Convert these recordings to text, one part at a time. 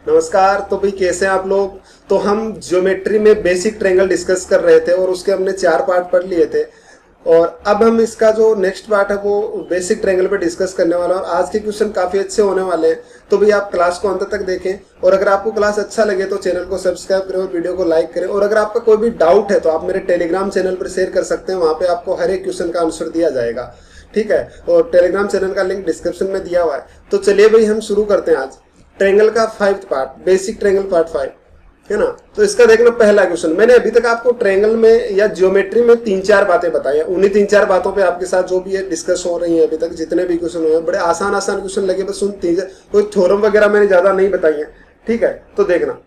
नमस्कार। तो भाई कैसे हैं आप लोग। तो हम ज्योमेट्री में बेसिक ट्रायंगल डिस्कस कर रहे थे और उसके हमने 4 पार्ट पढ़ लिए थे और अब हम इसका जो नेक्स्ट पार्ट है वो बेसिक ट्रायंगल पे डिस्कस करने वाला है और आज के क्वेश्चन काफ़ी अच्छे होने वाले हैं। तो भाई आप क्लास को अंत तक देखें और अगर आपको क्लास अच्छा लगे तो चैनल को सब्सक्राइब करें और वीडियो को लाइक करें। और अगर आपका कोई भी डाउट है तो आप मेरे टेलीग्राम चैनल पर शेयर कर सकते हैं, वहाँ पे आपको हर एक क्वेश्चन का आंसर दिया जाएगा। ठीक है, और टेलीग्राम चैनल का लिंक डिस्क्रिप्शन में दिया हुआ है। तो चलिए भाई हम शुरू करते हैं आज ट्रायंगल का 5th part, basic triangle part 5 है ना। तो इसका देखना पहला क्वेश्चन। मैंने अभी तक आपको ट्रायंगल में या ज्योमेट्री में 3-4 बातें बताई हैं, उन्हीं 3-4 बातों पे आपके साथ जो भी है डिस्कस हो रही है। अभी तक जितने भी क्वेश्चन हुए बड़े आसान क्वेश्चन लगे, बस उन 3 कोई थ्योरम वगैरह मैंने ज्यादा नहीं बताई है। ठीक है, तो देखना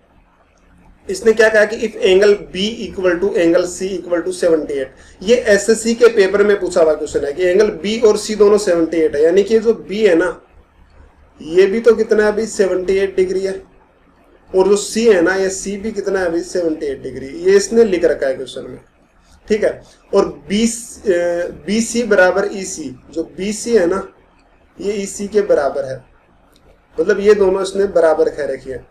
इसने क्या कहा कि if angle B equal to angle C equal to 78। ये एसएससी के पेपर में पूछा हुआ क्वेश्चन है कि एंगल बी और सी दोनों 78 है, यानी कि जो बी है ना ये भी तो कितना है अभी 78 डिग्री है और जो सी है ना ये सी भी कितना है अभी 78 डिग्री। ये इसने लिख रखा है क्वेश्चन में। ठीक है, और बी सी बराबर ई सी, जो बी सी है ना ये ई सी के बराबर है, मतलब ये दोनों इसने बराबर कह रखी है।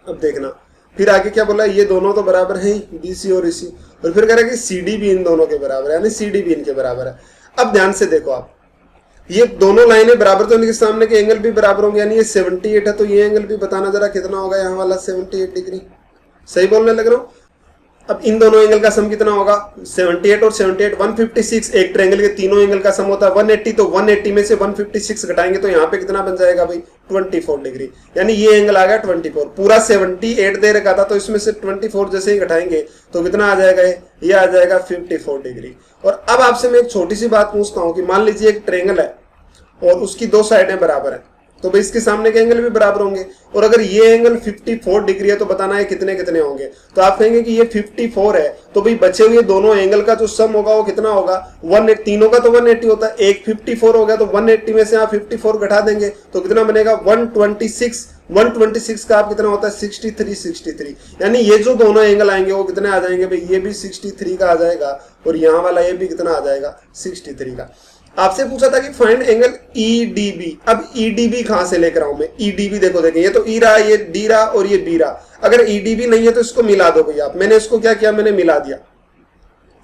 अब देखना फिर आगे क्या बोला, ये दोनों तो बराबर हैं बी सी और ई सी, और फिर कह रहा है कि सी डी भी इन दोनों के बराबर है, यानी सी डी भी इनके बराबर है। अब ध्यान से देखो आप, ये दोनों लाइनें बराबर तो इनके सामने के एंगल भी बराबर होंगे, यानी ये 78 है तो ये एंगल भी बताना जरा कितना होगा, यहाँ वाला 78 डिग्री। सही बोलने लग रहा हूँ। अब इन दोनों एंगल का सम कितना होगा, 78 और 78 156। एक ट्रायंगल के तीनों एंगल का सम होता है 180, तो 180 में से 156 घटाएंगे तो यहाँ पे कितना बन जाएगा भाई 24 डिग्री, यानी ये एंगल आ गया 24। पूरा 78 दे रखा था तो इसमें से 24 जैसे ही घटाएंगे तो कितना आ जाएगा, ये आ जाएगा 54 डिग्री। और अब आपसे मैं एक छोटी सी बात पूछता हूँ कि मान लीजिए एक ट्रायंगल है और उसकी 2 साइडें बराबर है, तो भाई इसके सामने के एंगल भी बराबर होंगे। और अगर ये एंगल 54 डिग्री है तो बताना है कितने कितने होंगे। तो आप कहेंगे कि ये 54 है तो भाई बचे हुए दोनों एंगल का जो सम होगा वो कितना होगा, 180। तीनों का तो 180 होता है, एक 54 हो गया तो 180 में से आप 54 घटा देंगे तो कितना बनेगा 126। 126 का आप कितना होता है 63। यानी ये जो दोनों एंगल आएंगे वो कितने आ जाएंगे भाई, ये भी 63 का आ जाएगा और यहाँ वाला ये भी कितना आ जाएगा 63 का। आपसे पूछा था कि फाइंड एंगल ईडीबी। अब ईडीबी कहां से लेकर आऊं मैं, ईडीबी देखो देखें, ये तो ई रहा, ये डी रहा और ये बी रहा। अगर ईडीबी नहीं है तो इसको मिला दो भैया आप। मैंने इसको क्या किया, मैंने मिला दिया।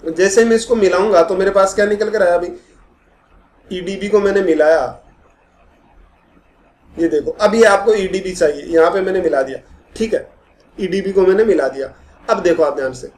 जैसे मैं इसको मिलाऊंगा तो मेरे पास क्या निकल कर आया अभी, ईडीबी को मैंने मिलाया, ये देखो अब ये आपको ईडीबी चाहिए, यहां पे मैंने मिला दिया। ठीक है, ईडीबी को मैंने मिला दिया। अब देखो आप ध्यान से,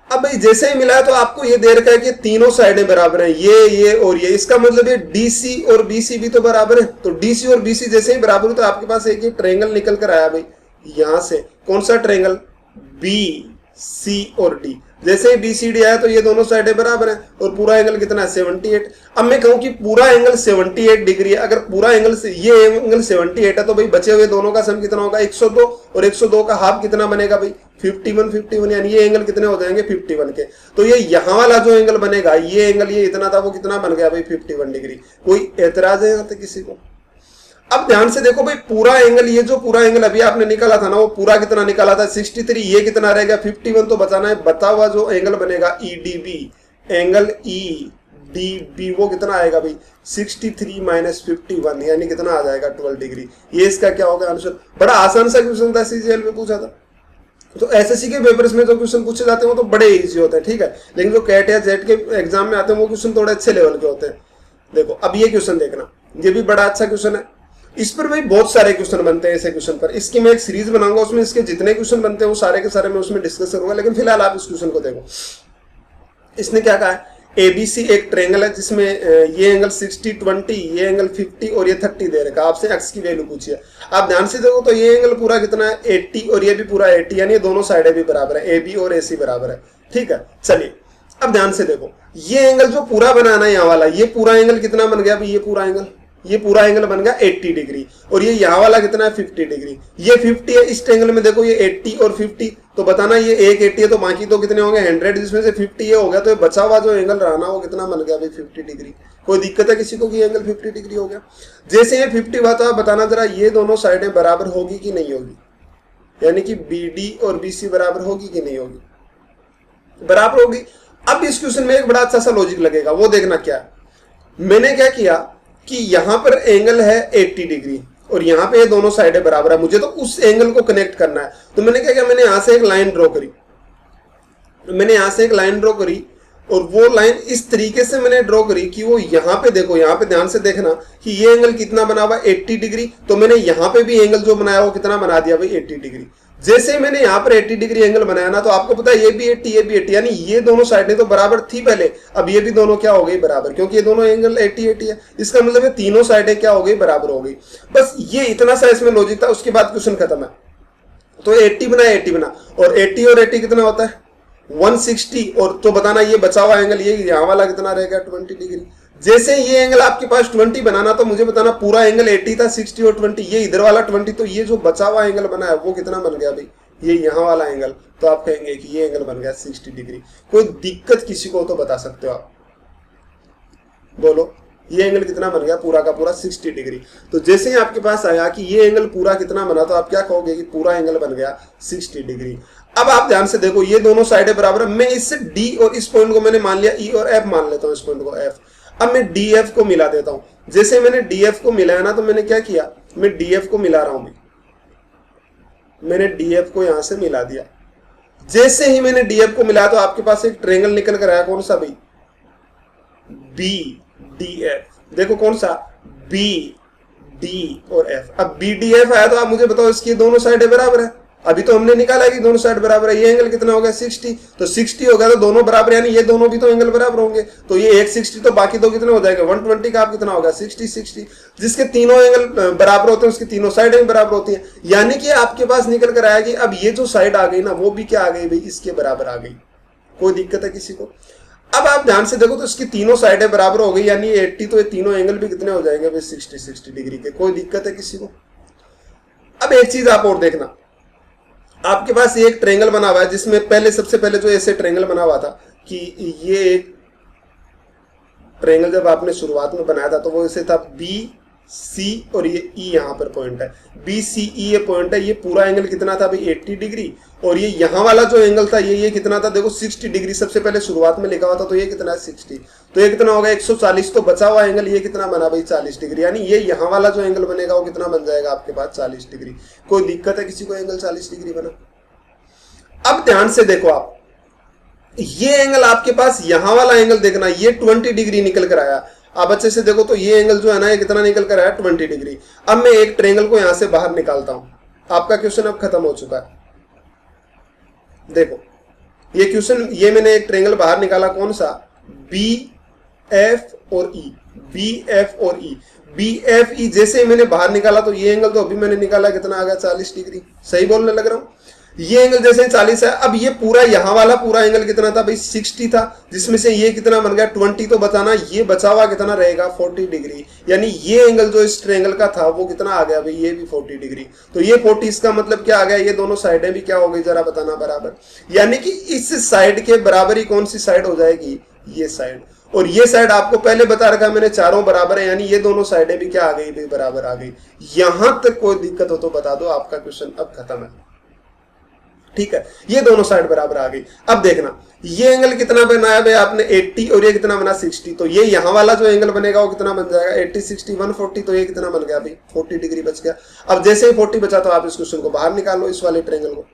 अब भाई जैसे ही मिला तो आपको ये दे रखा है कि तीनों साइडें बराबर हैं, ये और ये। इसका मतलब ये डीसी और बीसी भी तो बराबर है, तो डीसी और बीसी जैसे ही बराबर हो तो आपके पास एक ही ट्रायंगल निकल कर आया भाई यहां से। कौन सा ट्रायंगल, बी सी और डी। जैसे ही बी सी डी आया तो ये दोनों साइडें बराबर हैं और पूरा एंगल कितना है 78। अब मैं कहूं कि पूरा एंगल 78 डिग्री है, अगर पूरा एंगल से ये एंगल 78 है तो भाई बचे हुए दोनों का सम कितना होगा 102, और 102 का हाफ कितना बनेगा भाई 51, यानी ये एंगल कितने हो जाएंगे 51 के। तो ये यहाँ वाला जो एंगल बनेगा, ये एंगल ये इतना था वो कितना बन गया भाई 51 डिग्री। कोई एतराज है यहाँ तक किसी को। अब ध्यान से देखो भाई, पूरा एंगल, ये जो पूरा एंगल अभी आपने निकाला था ना वो पूरा कितना निकाला था 63, ये कितना रहेगा 51। तो बताना है बता हुआ जो एंगल बनेगा ईडीबी, एंगल ईडीबी वो कितना आएगा भाई 63 माइनस 51, यानी कितना आ जाएगा 12 डिग्री। ये इसका क्या होगा आंसर। बड़ा आसान सा क्वेश्चन था, सीजीएल में पूछा था। तो एसएससी के पेपर्स में जो क्वेश्चन पूछे जाते हैं वो तो बड़े इजी होते हैं, ठीक है, लेकिन जो कैट या जेट के एग्जाम में आते हैं वो क्वेश्चन थोड़े अच्छे लेवल के होते हैं। देखो अब ये क्वेश्चन देखना, ये भी बड़ा अच्छा क्वेश्चन है। इस पर भाई बहुत सारे क्वेश्चन बनते हैं ऐसे क्वेश्चन पर। इसकी मैं एक सीरीज बनाऊंगा, उसमें इसके जितने क्वेश्चन बनते हैं वो सारे के सारे मैं उसमें डिस्कस करूंगा, लेकिन फिलहाल आप इस क्वेश्चन को देखो। इसने क्या कहा है, एबीसी एक ट्रायंगल है जिसमें ये एंगल 60 20, ये एंगल 50 और ये 30 दे रखा है। आपसे एक्स की वैल्यू पूछी है। आप ध्यान से देखो तो ये एंगल पूरा कितना है 80 और ये भी पूरा 80, यानी ये दोनों साइडें भी बराबर है, ए बी और ए सी बराबर है। ठीक है, चलिए अब ध्यान से देखो, ये एंगल जो पूरा बनाना है यहाँ वाला, ये पूरा एंगल कितना बन गया भाई, ये पूरा एंगल बन गया 80 डिग्री, और ये यहाँ वाला कितना है 50 डिग्री। ये 50 है, इस ट्रायंगल में देखो ये 80 और 50, तो बताना ये एक 80 है तो बाकी तो कितने होंगे 100, जिसमें से 50 ये हो गया, तो ये बचा हुआ जो एंगल रहा ना वो कितना बन गया भाई 50 डिग्री। कोई दिक्कत है किसी को कि एंगल 50 डिग्री हो गया। जैसे ये 50 हुआ तो बताना जरा ये दोनों साइडें बराबर होगी कि नहीं होगी, यानी कि बी डी और बी सी बराबर होगी कि नहीं होगी, बराबर होगी। अब इस क्वेश्चन में एक बड़ा अच्छा सा लॉजिक लगेगा, वो देखना क्या। मैंने क्या किया कि यहां पर एंगल है 80 डिग्री और यहाँ पे ये दोनों साइडें बराबर है, मुझे तो उस एंगल को कनेक्ट करना है। तो मैंने क्या किया, मैंने यहाँ से एक लाइन ड्रॉ करी, मैंने यहाँ से एक लाइन ड्रॉ करी और वो लाइन इस तरीके से मैंने ड्रॉ करी कि वो यहाँ पे देखो, यहाँ पे ध्यान से देखना कि ये एंगल कितना बना हुआ 80 डिग्री। तो मैंने यहाँ पे भी एंगल जो बनाया वो कितना बना दिया भाई 80 डिग्री। जैसे मैंने यहाँ पर 80 डिग्री एंगल बनाया ना, तो आपको पता है ये भी 80 ये भी 80, यानी ये दोनों साइडें तो बराबर थी पहले, अब ये भी दोनों क्या हो गई बराबर, क्योंकि ये दोनों एंगल 80-80 है। इसका मतलब है तीनों साइडें क्या हो गई बराबर हो गई। बस ये इतना सा इसमें लॉजिक था, उसके बाद क्वेश्चन खत्म है। तो 80 बना 80 बना, और 80 और 80 कितना होता है 160, और तो बताना ये बचा हुआ एंगल ये यहाँ वाला कितना रहेगा 20 डिग्री। जैसे ये एंगल आपके पास 20 बनाना, तो मुझे बताना पूरा एंगल 80 था, 60 और 20, ये इधर वाला 20, तो ये जो बचा हुआ एंगल बना है वो कितना बन गया भाई, ये यहाँ वाला एंगल। तो आप कहेंगे कि ये एंगल बन गया 60 डिग्री। कोई दिक्कत किसी को तो बता सकते हो आप, बोलो ये एंगल कितना बन गया, पूरा का पूरा 60 डिग्री। तो जैसे ही आपके पास आया कि ये एंगल पूरा कितना बना, तो आप क्या कहोगे कि पूरा एंगल बन गया 60 डिग्री। अब आप ध्यान से देखो, ये दोनों साइडें बराबर है। मैं इससे डी और इस पॉइंट को मैंने मान लिया ई और एफ मान लेता हूं, इस पॉइंट को एफ। अब मैं डी एफ को मिला देता हूं। जैसे मैंने डी एफ को मिलाया ना, तो मैंने क्या किया, मैं डी एफ को मिला रहा हूं, मैंने डी एफ को यहां से मिला दिया। जैसे ही मैंने डी एफ को मिलाया, तो आपके पास एक ट्रायंगल निकल कर आया, कौन सा भाई, बी डी एफ। देखो कौन सा, बी डी और एफ। अब बी डी एफ आया, तो आप मुझे बताओ इसकी दोनों साइडें बराबर है। अभी तो हमने निकाला कि दोनों साइड बराबर है। ये एंगल कितना हो गया 60, तो 60 हो गया तो दोनों बराबर, यानी ये दोनों भी तो एंगल बराबर होंगे। तो ये एक 60 तो बाकी दो कितने हो जाएंगे 120 का, आप कितना होगा 60। जिसके तीनों एंगल बराबर होते हैं उसकी तीनों साइडें बराबर होती हैं। यानी कि आपके पास निकल कर आया कि अब ये जो साइड आ गई ना, वो भी क्या आ गई भाई, इसके बराबर आ गई। कोई दिक्कत है किसी को? अब आप ध्यान से देखो, तो इसकी तीनों साइडें बराबर हो गई, यानी 80, तो ये तीनों एंगल भी कितने हो जाएंगे भाई 60 डिग्री के। कोई दिक्कत है किसी को? अब एक चीज आप और देखना, आपके पास ये एक ट्रायंगल बना हुआ है, जिसमें पहले सबसे पहले जो ऐसे ट्रायंगल बना हुआ था कि ये एक ट्रायंगल जब आपने शुरुआत में बनाया था, तो वो ऐसे था बी सी और ये ई यहाँ पर पॉइंट है, बी सी ई ये पॉइंट है। ये पूरा एंगल कितना था भाई 80 डिग्री, और ये यहाँ वाला जो एंगल था ये कितना था, देखो 60 डिग्री सबसे पहले शुरुआत में लिखा हुआ था, तो ये कितना है 60, तो ये कितना होगा 140। तो बचा हुआ एंगल ये कितना बना भाई 40 डिग्री, यानी ये यहाँ वाला जो एंगल बनेगा वो कितना बन जाएगा आपके पास 40 डिग्री। कोई दिक्कत है किसी को एंगल 40 डिग्री बना? अब ध्यान से देखो आप, ये एंगल आपके पास यहाँ वाला एंगल देखना, ये 20 डिग्री निकल कर आया। अब अच्छे से देखो, तो ये एंगल जो है ना, ये कितना निकल कर आया 20 डिग्री। अब मैं एक ट्रायंगल को यहां से बाहर निकालता हूं। आपका क्वेश्चन अब खत्म हो चुका है। देखो ये क्वेश्चन, ये मैंने एक ट्रायंगल बाहर निकाला, कौन सा, बी एफ और ई, बी एफ और ई, बी एफ ई। जैसे मैंने बाहर निकाला, तो ये एंगल तो अभी मैंने निकाला कितना आ गया 40 डिग्री। सही बोलने लग रहा हूं? ये एंगल जैसे 40 है। अब ये पूरा यहाँ वाला पूरा एंगल कितना था भाई 60 था, जिसमें से ये कितना बन गया 20। तो बताना ये बचा हुआ कितना रहेगा 40 डिग्री। यानी ये एंगल जो इस ट्रायंगल का था वो कितना आ गया भाई, ये भी 40 डिग्री। तो ये 40, इसका मतलब क्या आ गया, ये दोनों साइडें भी क्या हो गई जरा बताना बराबर। यानी कि इस साइड के बराबर ही कौन सी साइड हो जाएगी, ये साइड। और ये साइड आपको पहले बता रखा मैंने, चारों बराबर है, यानी ये दोनों साइडें भी क्या आ गई भाई, बराबर आ गई। यहां तक कोई दिक्कत हो तो बता दो, आपका क्वेश्चन अब खत्म है। ठीक है, ये दोनों साइड बराबर आ गई। अब देखना ये एंगल कितना बनाया भाई आपने 80, और ये कितना बना 60। तो ये यहाँ वाला जो एंगल बनेगा वो कितना बन जाएगा 80 60 140। तो ये कितना बन गया भाई 40 डिग्री बच गया। अब जैसे ही 40 बचा, तो आप इस क्वेश्चन को बाहर निकाल लो, इस वाले ट्रायंगल को।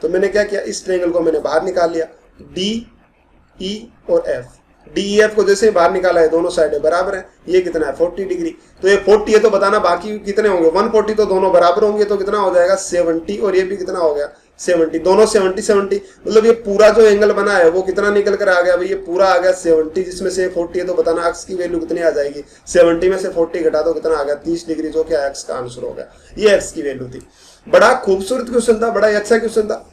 तो मैंने क्या किया, इस ट्रायंगल को मैंने बाहर निकाल लिया, डी ई और एफ। डी ई एफ को जैसे ही बाहर निकाला है, दोनों साइडें बराबर है। ये कितना है 40 डिग्री। तो ये 40 है, तो बताना बाकी कितने होंगे 140। तो दोनों बराबर होंगे, तो कितना हो जाएगा 70, और ये भी कितना हो गया 70। दोनों 70 70, मतलब ये पूरा जो एंगल बना है वो कितना निकल कर आ गया भाई, ये पूरा आ गया 70, जिसमें से 40 है। तो बताना एक्स की वैल्यू कितनी आ जाएगी, 70 में से 40 घटा दो, कितना आ गया 30 डिग्री, जो क्या एक्स का आंसर हो गया। ये एक्स की वैल्यू थी। बड़ा खूबसूरत क्वेश्चन था, बड़ा ही अच्छा क्वेश्चन था।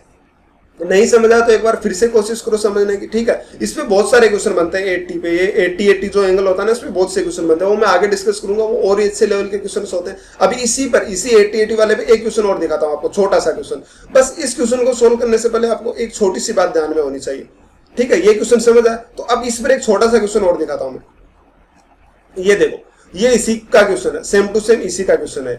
नहीं समझा तो एक बार फिर से कोशिश करो समझने की। ठीक है, इस पे बहुत सारे क्वेश्चन बनते हैं 80 पे, ये 80 जो एंगल होता है ना, इस पे बहुत से क्वेश्चन बनते हैं, वो मैं आगे डिस्कस करूंगा। वो और अच्छे लेवल के क्वेश्चन होते हैं। अभी इसी 80 वाले पे एक क्वेश्चन और दिखाता हूं आपको, छोटा सा क्वेश्चन। बस इस क्वेश्चन को सोल्व करने से पहले आपको एक छोटी सी बात ध्यान में होनी चाहिए। ठीक है, ये क्वेश्चन समझ आया? तो अब इस पर एक छोटा सा क्वेश्चन और दिखाता हूं मैं। ये देखो, ये इसी का क्वेश्चन है, सेम टू सेम इसी का क्वेश्चन है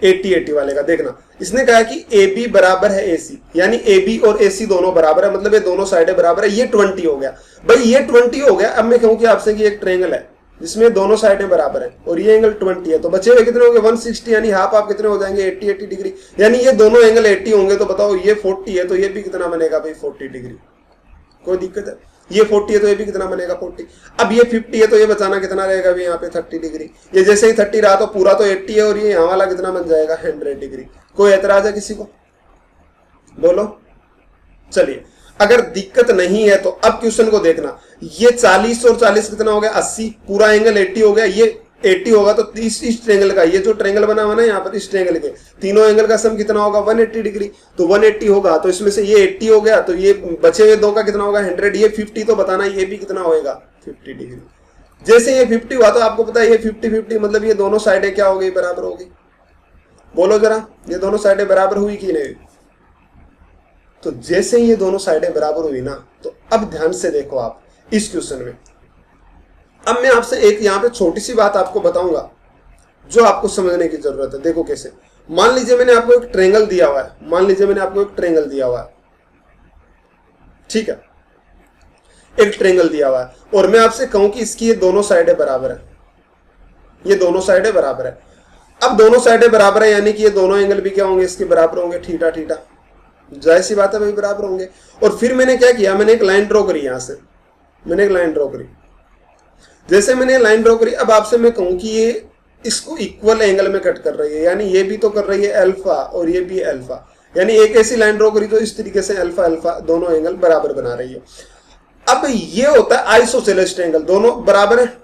80 वाले का। देखना, इसने कहा कि AB बराबर है AC, यानी AB और AC दोनों बराबर है, मतलब ये दोनों साइडें बराबर है। ये 20 हो गया भाई, ये 20 हो गया। अब मैं कहूं कि आपसे कि एक ट्रायंगल है, जिसमें दोनों साइडें बराबर हैं और ये एंगल 20 है, तो बचे हुए कितने होंगे 160, यानी हाफ आप कितने हो जाएंगे 80 डिग्री, यानी ये दोनों एंगल 80 होंगे। तो बताओ ये 40 है तो ये भी कितना बनेगा भाई 40 डिग्री, कोई दिक्कत है? ये 40 है तो ये भी कितना बनेगा 40। अब ये 50 है तो ये बचाना कितना रहेगा भी यहाँ पे 30 डिग्री। ये जैसे ही 30 रहा तो पूरा तो 80 है और ये यहाँ वाला कितना बन जाएगा 100 डिग्री। कोई एतराज है किसी को? बोलो। चलिए, अगर दिक्कत नहीं है तो अब क्वेश्चन को देखना। ये 40 और 40 कितना हो गया 80, पूरा एंगल 80 हो गया, ये 80 होगा तो इस ट्रेंगल का, ये जो ट्रेंगल बना हुआ ना यहाँ पर, इस ट्रेंगल के तीनों एंगल का सम कितना होगा 180 डिग्री। तो 180 होगा तो इसमें से ये 80 हो गया तो ये बचे हुए दो का कितना होगा 100, ये 50, तो बताना ये भी कितना होगा 50 डिग्री। जैसे ये 50 हुआ तो आपको पता है ये 50-50 मतलब ये दोनों साइडें क्या हो गई बराबर हो गई। बोलो जरा, ये दोनों साइडें बराबर हुई कि नहीं? तो जैसे ही ये दोनों साइडें बराबर हुई ना, तो अब ध्यान से देखो आप इस क्वेश्चन में। अब मैं आपसे एक यहां पे छोटी सी बात आपको बताऊंगा जो आपको समझने की जरूरत है। देखो कैसे, मान लीजिए मैंने आपको एक ट्रेंगल दिया हुआ है, मान लीजिए मैंने आपको एक ट्रेंगल दिया हुआ है, ठीक है, एक ट्रेंगल दिया हुआ है और मैं आपसे कहूं कि इसकी ये दोनों साइडें बराबर है, ये दोनों साइडें बराबर है। अब दोनों साइडें बराबर है यानी कि ये दोनों एंगल भी क्या होंगे इसके बराबर होंगे, थीटा थीटा, जाहिर सी बात है भाई बराबर होंगे। और फिर मैंने क्या किया, मैंने एक लाइन ड्रॉ करी, यहां से मैंने एक लाइन ड्रॉ करी। जैसे मैंने लाइन ड्रॉ करी, अब आपसे मैं कहूं कि ये इसको इक्वल एंगल में कट कर रही है, यानी ये भी तो कर रही है अल्फा और ये भी अल्फा, यानी एक ऐसी लाइन ड्रॉ करी तो इस तरीके से अल्फा अल्फा दोनों एंगल बराबर बना रही है। अब ये होता है आइसोसेलेस ट्रायंगल, दोनों बराबर है।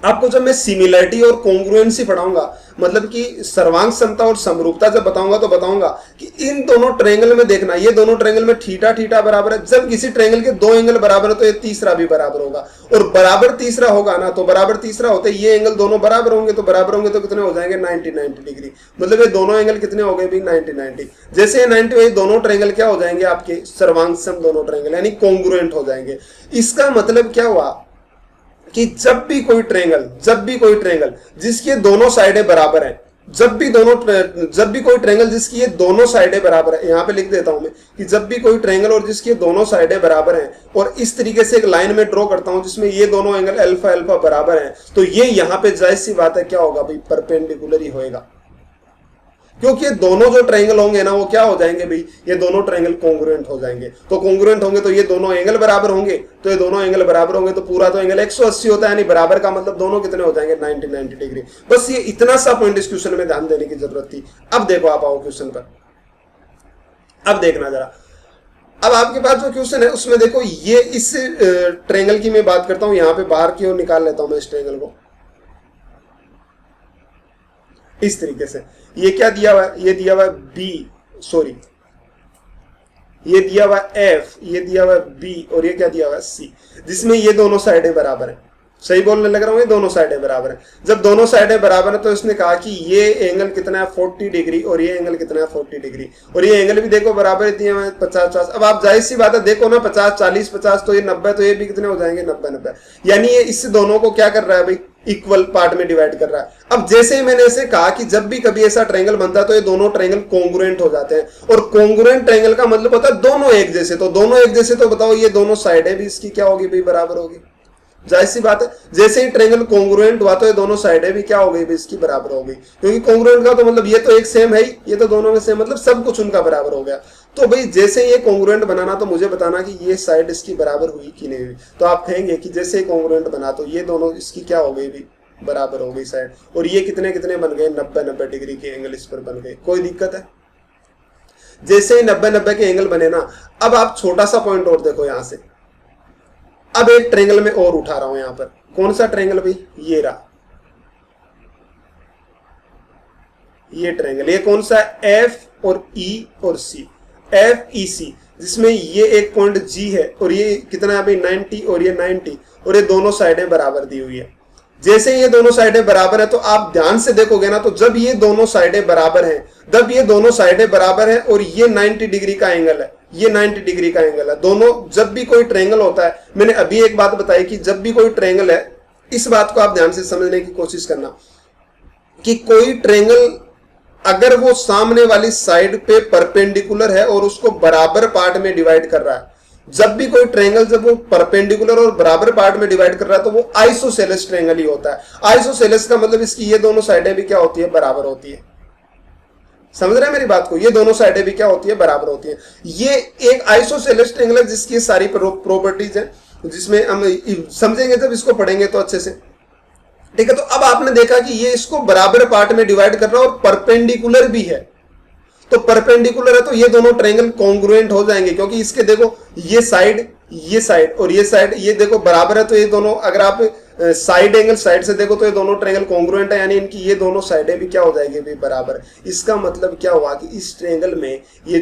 आपको जब मैं सिमिलरिटी और कॉन्ग्रुएंसी पढ़ाऊंगा, मतलब कि सर्वांग समता और समरूपता जब बताऊंगा तो बताऊंगा कि इन दोनों ट्रायंगल में देखना, ये दोनों ट्रायंगल में थीटा थीटा बराबर है। जब किसी ट्रायंगल के दो एंगल बराबर है तो ये तीसरा भी बराबर होगा, और बराबर तीसरा होगा ना, तो बराबर तीसरा होते ये एंगल दोनों बराबर होंगे, तो बराबर होंगे तो कितने हो जाएंगे 90 डिग्री, मतलब ये दोनों एंगल कितने हो गए भी 90। जैसे ये 90 हुए, दोनों ट्रायंगल क्या हो जाएंगे आपके सर्वांग सम दोनों ट्रायंगल, यानी कॉन्ग्रुएंट हो जाएंगे। इसका मतलब क्या हुआ कि जब भी कोई ट्रायंगल जिसकी दोनों साइडें बराबर हैं, जब भी कोई ट्रायंगल जिसकी ये दोनों साइडें बराबर है, यहां पे लिख देता हूं मैं कि जब भी कोई ट्रायंगल और जिसकी दोनों साइडें बराबर हैं और इस तरीके से एक लाइन में ड्रॉ करता हूं जिसमें ये दोनों एंगल अल्फा अल्फा बराबर हैं, तो ये यहां पे जायज सी बात है क्या होगा भाई परपेंडिकुलर ही होएगा, क्योंकि ये दोनों जो ट्रायंगल होंगे ना वो क्या हो जाएंगे भाई, ये दोनों ट्रायंगल कॉन्ग्रुएंट हो जाएंगे। तो कॉन्ग्रुएंट होंगे तो ये दोनों एंगल बराबर होंगे, तो ये दोनों एंगल बराबर होंगे तो पूरा तो एंगल 180 होता है, यानी बराबर का मतलब दोनों कितने हो जाएंगे 90 डिग्री। बस ये इतना सा पॉइंट इस क्वेश्चन में ध्यान देने की जरूरत थी। अब देखो आप आओ क्वेश्चन पर, अब देखना जरा। अब आपके पास जो क्वेश्चन है उसमें देखो, ये इस ट्रायंगल की मैं बात करता हूं, यहां पे बाहर की ओर निकाल लेता हूं मैं इस ट्रायंगल को इस तरीके से। ये क्या दिया हुआ है, ये दिया हुआ है ये दिया हुआ है F, ये दिया हुआ है B और ये क्या दिया हुआ है C, जिसमें ये दोनों साइडें बराबर हैं। सही बोलने लग रहा हूं, ये दोनों साइडें बराबर हैं। जब दोनों साइडें बराबर हैं तो इसने कहा कि ये एंगल कितना है 40 डिग्री और ये एंगल कितना है 40 डिग्री, और ये एंगल भी देखो बराबर दिए हुए 50-50। अब आप जाहिर सी बात है देखो ना 50-40-50 तो ये 90, तो ये भी कितने हो जाएंगे 90-90, यानी ये इस दोनों को क्या कर रहा है भाई इक्वल पार्ट में डिवाइड कर रहा है। अब जैसे ही मैंने ऐसे कहा कि जब भी कभी ऐसा ट्रायंगल बनता है तो ये दोनों ट्रायंगल कॉन्ग्रुएंट हो जाते हैं, और कॉन्ग्रुएंट ट्रायंगल का मतलब होता है दोनों एक जैसे। तो दोनों एक जैसे तो बताओ ये दोनों साइडें भी इसकी क्या होगी भाई बराबर होगी, जाहिर सी बात है। जैसे ही ट्रायंगल कॉन्ग्रुएंट हुआ तो ये दोनों साइडें भी क्या हो गई भी इसकी बराबर हो गई, क्योंकि कॉन्ग्रुएंट का तो मतलब ये तो एक सेम है ही, ये तो दोनों में सेम, मतलब सब कुछ उनका बराबर हो गया। तो भाई जैसे ये कॉन्ग्रुएंट बनाना तो मुझे बताना कि ये साइड इसकी बराबर हुई कि नहीं हुई। तो आप कहेंगे कि जैसे कॉन्ग्रुएंट बना तो ये दोनों इसकी क्या हो गई भी बराबर हो गई साइड, और ये कितने कितने बन गए 90-90 डिग्री के एंगल इस पर बन गए। कोई दिक्कत है? जैसे ही 90-90 के एंगल बने ना, अब आप छोटा सा पॉइंट और देखो यहां से। अब एक ट्रायंगल में और उठा रहा हूं यहां पर, कौन सा ट्रायंगल भाई, ये रहा, ये ट्रायंगल, ये कौन सा है F और E और C, FEC, जिसमें ये एक पॉइंट G है और ये कितना है भाई 90 और ये 90, और ये दोनों साइडें बराबर दी हुई है। जैसे ये दोनों साइडें बराबर है तो आप ध्यान से देखोगे ना, तो जब ये दोनों साइडें बराबर हैं, जब ये दोनों साइडें बराबर हैं और ये 90 डिग्री का एंगल है, ये 90 डिग्री का एंगल है, दोनों जब भी कोई ट्रायंगल होता है, मैंने अभी एक बात बताई कि जब भी कोई ट्रायंगल है, इस बात को आप ध्यान से समझने की कोशिश करना कि कोई ट्रायंगल अगर वो सामने वाली साइड पे परपेंडिकुलर है और उसको बराबर पार्ट में डिवाइड कर रहा है, जब भी कोई ट्रायंगल जब वो परपेंडिकुलर और बराबर पार्ट में डिवाइड कर रहा है तो वो आइसोसेलेस ट्रायंगल ही होता है। आइसोसेलेस का मतलब इसकी ये दोनों साइडें भी क्या होती है, बराबर होती है। समझ रहे हैं मेरी बात को, ये दोनों साइडें भी क्या होती है, बराबर होती है। ये एक आइसोसेलेस ट्रायंगल है जिसकी सारी प्रॉपर्टीज है, जिसमें हम समझेंगे जब इसको पढ़ेंगे तो अच्छे से। ठीक है, तो अब आपने देखा कि ये इसको बराबर पार्ट में डिवाइड कर रहा है और परपेंडिकुलर भी है। तो परपेंडिकुलर है तो ये दोनों ट्रायंगल कॉन्ग्रुएंट हो जाएंगे, क्योंकि इसके देखो ये साइड और ये साइड ये देखो बराबर है, तो ये दोनों अगर आप साइड एंगल साइड से देखो तो ये दोनों ट्रायंगल कॉन्ग्रुएंट है, यानी इनकी ये दोनों साइडें भी क्या हो जाएगी, भी बराबर। इसका मतलब क्या हुआ कि इस ट्रायंगल में ये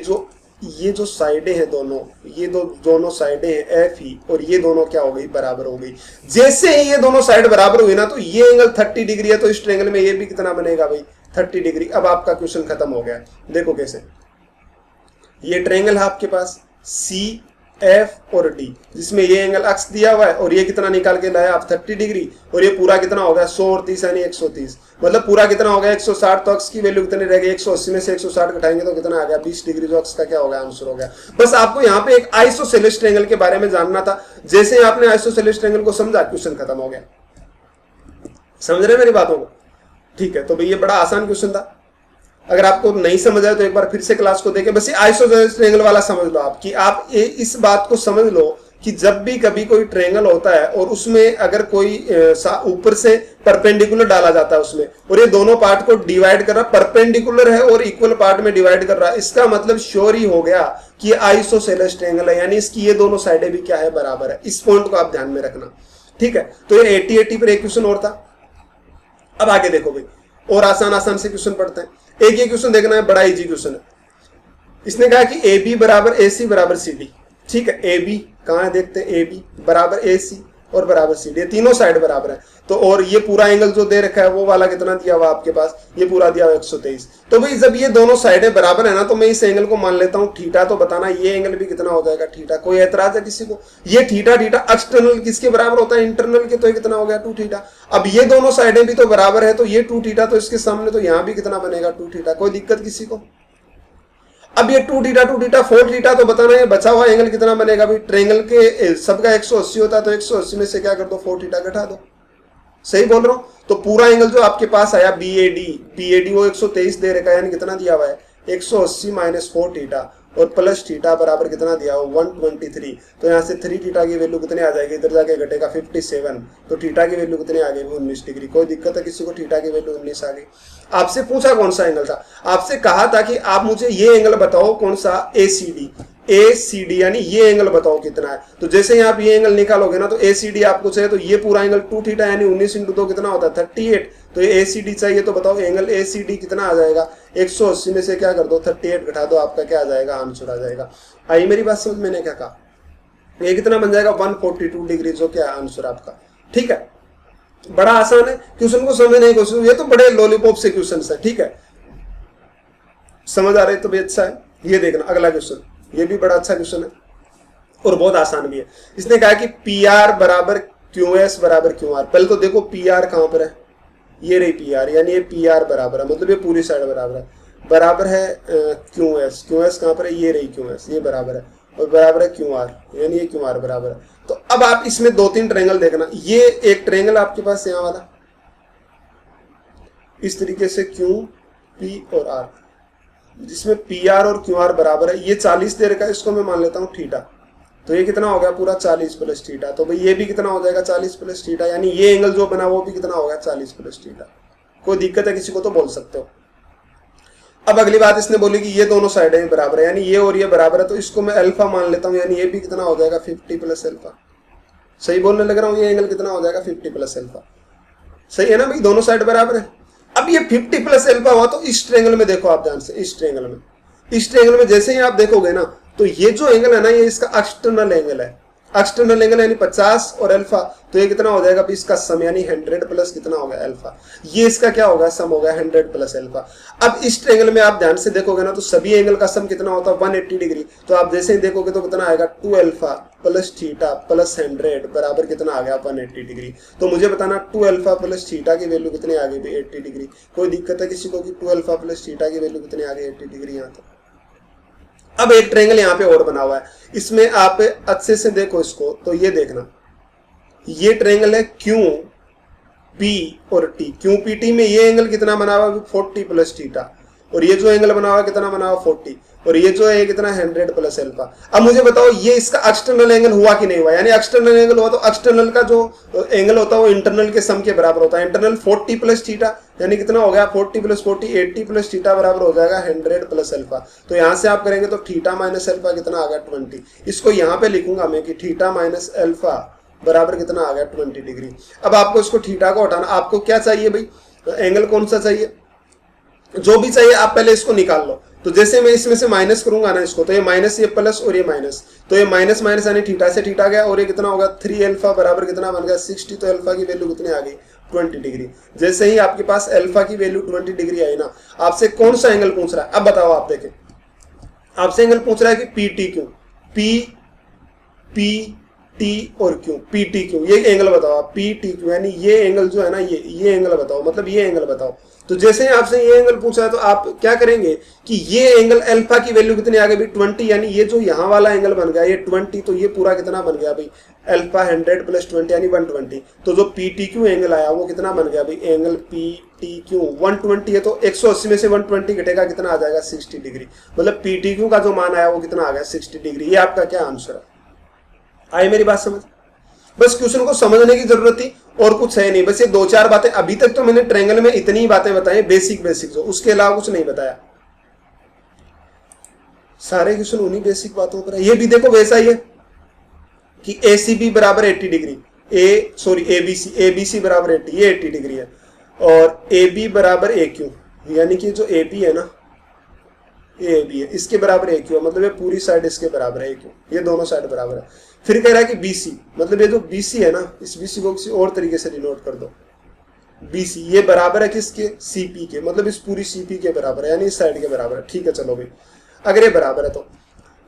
जो साइडें हैं दोनों, ये दोनों साइडें हैं एफ ही, और ये दोनों क्या हो गई, बराबर हो गई। जैसे ही ये दोनों साइड बराबर हुई ना, तो ये एंगल 30 डिग्री है, तो इस ट्रायंगल में ये भी कितना बनेगा भाई, 30 डिग्री। अब आपका क्वेश्चन खत्म हो गया। देखो कैसे, ये ट्रायंगल है आपके पास सी एफ और डी, जिसमें ये एंगल अक्स दिया हुआ है और ये कितना निकाल के लाया आप, 30 डिग्री, और ये पूरा कितना हो गया 100 और 30 यानी 130, मतलब पूरा कितना हो गया 160। तो अक्स की वैल्यू कितनी रह गई, 180 में से 160 घटाएंगे तो कितना आ गया, 20 डिग्री, जो अक्स का क्या हो गया, आंसर हो गया। बस आपको यहाँ पे एक आइसोसेलेस ट्रायंगल के बारे में जानना था। जैसे आपने आइसोसेलेस ट्रायंगल को समझा, क्वेश्चन खत्म हो गया। समझ रहे मेरी बातों को? ठीक है, तो भाई ये बड़ा आसान क्वेश्चन था। अगर आपको नहीं समझ आए तो एक बार फिर से क्लास को देखें। बस ये आइसोसेलेस ट्रायंगल वाला समझ लो आप, कि आप इस बात को समझ लो कि जब भी कभी कोई ट्रायंगल होता है और उसमें अगर कोई ऊपर से परपेंडिकुलर डाला जाता है उसमें, और ये दोनों पार्ट को डिवाइड कर रहा, परपेंडिकुलर है और इक्वल पार्ट में डिवाइड कर रहा है, इसका मतलब श्योर ही हो गया कि ये आइसोसेलेस ट्रायंगल है, यानी इसकी ये दोनों साइडें भी क्या है, बराबर है। इस पॉइंट को आप ध्यान में रखना। ठीक है, तो ये 80 पर एक क्वेश्चन और था। अब आगे देखो भाई, और आसान से क्वेश्चन पढ़ते हैं। एक ये क्वेश्चन देखना है, बड़ा इजी क्वेश्चन है। इसने कहा कि ए बी बराबर ए सी बराबर सी डी। ठीक है, ए बी कहाँ है, देखते हैं। ए बी बराबर ए सी और बराबर सी डी, ये तीनों साइड बराबर है। तो और ये पूरा एंगल जो दे रखा है वो वाला कितना दिया हुआ आपके पास, ये पूरा दिया हुआ 123। तो भाई जब ये दोनों साइडें बराबर है ना, तो मैं इस एंगल को मान लेता हूँ थीटा। तो बताना ये एंगल भी कितना हो जाएगा, थीटा। कोई एतराज है किसी को? ये थीटा एक्सटर्नल किसके बराबर होता है, इंटरनल के। तो ये कितना हो गया, 2 थीटा। अब ये दोनों साइडें भी तो बराबर है, तो ये 2 थीटा, तो इसके सामने तो यहाँ भी कितना बनेगा, 2 थीटा। कोई दिक्कत किसी को? अब ये 2 थीटा 4 थीटा, तो बताना ये बचा हुआ एंगल कितना बनेगा भाई। ट्रायंगल के सबका 180 होता है, तो 180 में से क्या कर दो, 4 थीटा घटा दो। सही बोल रहा हूं? तो पूरा एंगल जो आपके पास आया बीएडी वो 123 दे रखा है, यानी कितना दिया हुआ है, 180 माइनस 4 थीटा और प्लस थीटा बराबर कितना दिया हो, 123। तो यहाँ से 3 थीटा की वैल्यू कितने आ जाएगी, इधर जाके घटेगा 57। तो थीटा की वैल्यू कितनी आ गई, 19 डिग्री। कोई दिक्कत है किसी को? थीटा की वैल्यू 19 आ गई। आपसे पूछा कौन सा एंगल था, आपसे कहा था कि आप मुझे ये एंगल बताओ कौन सा, ACD यानी ये एंगल बताओ कितना है। तो जैसे ही आप ये एंगल निकालोगे ना, तो ACD आपको चाहिए, तो ये पूरा एंगल 2 थीटा यानी 19 इंटू 2 कितना होता है, 38। तो ये ACD चाहिए, तो बताओ एंगल ACD कितना आ जाएगा, 180 में से क्या कर दो, 38 घटा दो, आपका क्या आ जाएगा, आंसर आ जाएगा। आई मेरी बात समझ? मैंने क्या कहा, ये कितना बन जाएगा, 142 डिग्री, जो क्या है आंसर आपका। ठीक है, बड़ा आसान है, क्वेश्चन को समझने की कोशिश। ये तो बड़े लॉलीपॉप से क्वेश्चन है। ठीक है, समझ आ रहे तो भी अच्छा है। ये देखना अगला क्वेश्चन, ये भी बड़ा अच्छा क्वेश्चन है और बहुत आसान भी है। इसने कहा कि PR बराबर QS बराबर QR। पहले तो देखो PR कहां पर है, ये रही PR, यानी ये PR बराबर है, मतलब ये पूरी साइड बराबर है QS कहां पर है, ये रही QS, ये बराबर है, और बराबर है QR, यानी ये QR बराबर है। तो अब आप इसमें 2-3 ट्रायंगल देखना। ये एक ट्रायंगल आपके पास यहाँ वाला इस तरीके से QP और R, जिसमें PR और QR बराबर है। ये 40 दे रखा है, इसको मैं मान लेता हूँ थीटा। तो ये कितना हो गया, पूरा 40 प्लस थीटा। तो भाई ये भी कितना हो जाएगा, 40 प्लस थीटा, यानी ये एंगल जो बना वो भी कितना होगा, 40 प्लस थीटा। कोई दिक्कत है किसी को? तो बोल सकते हो। अब अगली बात इसने बोली कि ये दोनों साइडें बराबर है, यानी ये और ये बराबर है, तो इसको मैं अल्फा मान लेता हूँ, यानी ये भी कितना हो जाएगा, 50 प्लस अल्फा। सही बोलने लग रहा हूँ? ये एंगल कितना हो जाएगा, 50 प्लस अल्फा। सही है ना भाई, दोनों साइड बराबर है। अब ये 50 प्लस अल्फा हुआ, तो इस ट्रायंगल में देखो आप ध्यान से, इस ट्रायंगल में जैसे ही आप देखोगे ना, तो ये जो एंगल है ना, ये इसका एक्सटर्नल एंगल है। एक्सटर्नल एंगल यानी 50 और अल्फा, तो ये कितना हो जाएगा, इसका सम यानी 100 प्लस कितना होगा, अल्फा। ये इसका क्या होगा, सम होगा 100 प्लस अल्फा। अब इस ट्रायंगल में आप ध्यान से देखोगे ना, तो सभी एंगल का सम कितना होता है, 180 डिग्री। तो आप जैसे ही देखोगे तो कितना आएगा, 2 अल्फा प्लस थीटा प्लस 100 बराबर कितना आ गया, 180 डिग्री। तो मुझे बताना 2 अल्फा प्लस थीटा की वैल्यू कितनी आ गई, 80 डिग्री। कोई दिक्कत है किसी को कि 2 अल्फा प्लस थीटा की वैल्यू कितनी आ गई, 80 डिग्री। यहाँ तक अब एक ट्रायंगल यहाँ पे और बना हुआ है, इसमें आप अच्छे से देखो इसको, तो ये देखना, ये ट्रायंगल है क्यू पी और टी। क्यू पी टी में ये एंगल कितना बना हुआ है 40 प्लस थीटा, और ये जो एंगल बना हुआ है कितना बना हुआ 40, और ये जो है कितना 100 प्लस अल्फा। अब मुझे बताओ ये इसका एक्सटर्नल एंगल हुआ कि नहीं हुआ, यानी एक्सटर्नल एंगल हुआ तो एक्सटर्नल का जो एंगल होता है वो इंटरनल के सम के बराबर होता है। इंटरनल 40 प्लस थीटा, यानी कितना हो गया 40 प्लस 40 80 प्लस थीटा बराबर हो जाएगा 100 प्लस अल्फा। तो यहां से आप करेंगे तो थीटा माइनस अल्फा कितना आ गया 20। इसको यहां पे लिखूंगा मैं कि थीटा माइनस अल्फा बराबर कितना आ गया 20 डिग्री। अब आपको इसको थीटा को हटाना, आपको क्या चाहिए भाई, एंगल कौन सा चाहिए, जो भी चाहिए आप पहले इसको निकाल लो। तो जैसे मैं इसमें से माइनस करूंगा ना इसको, तो ये माइनस ये प्लस और ये माइनस, तो ये माइनस माइनस यानी थीटा से थीटा गया, और ये कितना होगा 3 अल्फा बराबर कितना बन गया 60। तो अल्फा की वैल्यू कितनी आ गई 20 डिग्री। जैसे ही आपके पास अल्फा की वैल्यू 20 डिग्री आई ना, आपसे कौन सा एंगल पूछ रहा है, अब बताओ आप देखें, आपसे एंगल पूछ रहा है कि P T Q, P P T और क्यू, पी टी क्यू, ये एंगल बताओ आप, पी टी क्यू, यानी ये एंगल जो है ना, ये एंगल बताओ, मतलब ये एंगल बताओ। तो जैसे ही आपसे ये एंगल पूछा है तो आप क्या करेंगे कि ये एंगल अल्फा की वैल्यू कितनी आ गई भाई 20, यानी ये जो यहाँ वाला एंगल बन गया ये 20, तो ये पूरा कितना बन गया भाई अल्फा 100 प्लस 20 यानी 120। तो जो पी टी क्यू एंगल आया वो कितना बन गया भाई, एंगल पी टी क्यू 120 है, तो 180 में से 120 घटेगा कितना आ जाएगा 60 डिग्री। मतलब पी टी क्यू का जो मान आया वो कितना आ गया 60 डिग्री। ये आपका क्या आंसर है, आई मेरी बात समझ। बस क्वेश्चन को समझने की जरूरत थी और कुछ है नहीं, बस ये 2-4 बातें। अभी तक तो मैंने ट्रायंगल में इतनी ही बातें बताई बेसिक जो, उसके अलावा कुछ नहीं बताया। सारे क्वेश्चन उन्हीं बेसिक बातों पर है। ये भी देखो वैसा ही है कि ए सी बी बराबर 80 डिग्री, ए बी सी बराबर 80, ये 80 डिग्री है, और ए बी बराबर ए क्यू, यानी कि जो ए बी है ना, ए बी है इसके बराबर ए क्यू, मतलब ये पूरी साइड इसके बराबर है ए क्यू, ये दोनों साइड बराबर है। फिर कह रहा है कि बीसी, मतलब ये जो बीसी है ना, इस बीसी को किसी और तरीके से डिनोट कर दो, बीसी ये बराबर है किसके, सीपी के, मतलब इस पूरी सीपी के बराबर है, यानी इस साइड के बराबर है। ठीक है चलो भाई, अगर ये बराबर है तो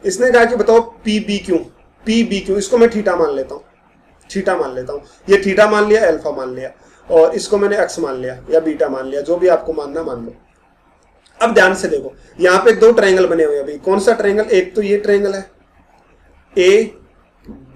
इसने कहा कि बताओ पी बी क्यू, इसको मैं थीटा मान लेता हूँ, थीटा मान लेता हूँ, ये थीटा मान लिया, अल्फा मान लिया, और इसको मैंने एक्स मान लिया या बीटा मान लिया, जो भी आपको मानना मान लो। अब ध्यान से देखो, यहाँ पे 2 ट्रायंगल बने हुए हैं भाई। कौन सा ट्रायंगल, एक तो ये ट्रायंगल है ए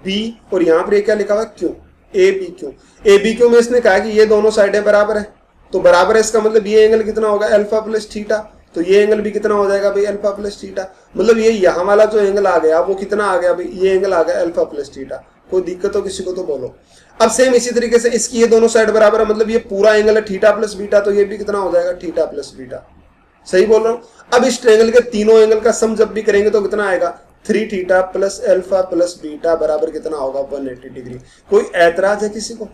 बी, और यहाँ पर क्या लिखा हुआ Q, A B Q. A B Q में इसने कहा कि ये दोनों साइडें बराबर है, तो बराबर है इसका मतलब ये एंगल कितना होगा अल्फा प्लस थीटा, तो ये एंगल भी कितना हो जाएगा भाई अल्फा प्लस थीटा। मतलब ये यहाँ वाला जो एंगल आ गया वो कितना आ गया भाई, ये एंगल आ गया अल्फा प्लस थीटा। कोई दिक्कत हो किसी को तो बोलो। अब सेम इसी तरीके से इसकी ये दोनों साइड बराबर है, मतलब ये पूरा एंगल है थीटा प्लस बीटा, तो ये भी कितना हो जाएगा थीटा प्लस बीटा। सही बोल रहा हूँ। अब इस ट्रायंगल के तीनों एंगल का सम जब भी करेंगे तो कितना आएगा 3 theta plus alpha plus beta बराबर कितना होगा 180 डिग्री। कोई ऐतराज है किसी को?